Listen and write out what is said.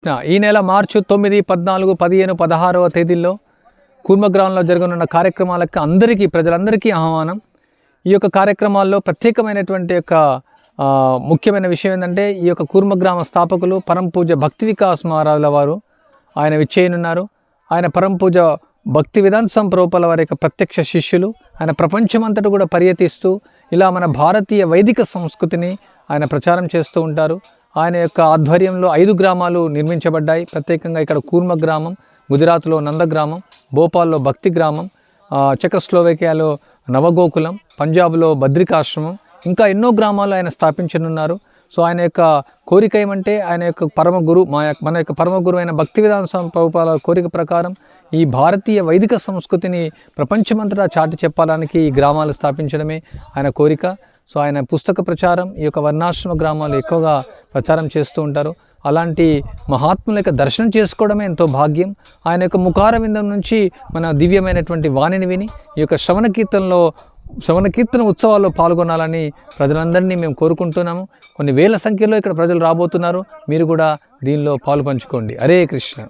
ఈ నెల మార్చి 9, 14, 15, 16వ తేదీల్లో కూర్మగ్రామంలో జరగనున్న కార్యక్రమాలకు ప్రజలందరికీ ఆహ్వానం. ఈ యొక్క కార్యక్రమాల్లో ప్రత్యేకమైనటువంటి ముఖ్యమైన విషయం ఏంటంటే, ఈ యొక్క కూర్మగ్రామ స్థాపకులు పరంపూజ భక్తి వికాస్ మహారాజుల వారు ఆయన విచ్చేయనున్నారు. ఆయన పరంపూజ భక్తి విధాంసం ప్రభుపాల వారి యొక్క ప్రత్యక్ష శిష్యులు. ఆయన ప్రపంచమంతటా కూడా పర్యటిస్తూ ఇలా మన భారతీయ వైదిక సంస్కృతిని ఆయన ప్రచారం చేస్తూ ఉంటారు. ఆయన యొక్క ఆధ్వర్యంలో 5 గ్రామాలు నిర్మించబడ్డాయి. ప్రత్యేకంగా ఇక్కడ కూర్మ గ్రామం, గుజరాత్లో నంద గ్రామం, భోపాల్లో భక్తి గ్రామం, చెకోస్లోవేకియాలో నవగోకులం, పంజాబ్లో బద్రికాశ్రమం, ఇంకా ఎన్నో గ్రామాలు ఆయన స్థాపించనున్నారు. సో ఆయన యొక్క కోరిక ఏమంటే, ఆయన యొక్క మన యొక్క పరమ గురువు అయిన భక్తి విధాన ప్రభుపాల కోరిక ప్రకారం ఈ భారతీయ వైదిక సంస్కృతిని ప్రపంచమంతటా చాటి చెప్పడానికి ఈ గ్రామాలు స్థాపించడమే ఆయన కోరిక. సో ఆయన పుస్తక ప్రచారం ఈ యొక్క వర్ణాశ్రమ గ్రామాలు ఎక్కువగా ప్రచారం చేస్తూ ఉంటారు. అలాంటి మహాత్ముల యొక్క దర్శనం చేసుకోవడమే ఎంతో భాగ్యం. ఆయన యొక్క ముఖార విందం నుంచి మన దివ్యమైనటువంటి వాణిని విని ఈ యొక్క శ్రవణ కీర్తన ఉత్సవాల్లో పాల్గొనాలని ప్రజలందరినీ మేము కోరుకుంటున్నాము. కొన్ని వేల సంఖ్యలో ఇక్కడ ప్రజలు రాబోతున్నారు. మీరు కూడా దీనిలో పాలు పంచుకోండి. హరే కృష్ణ.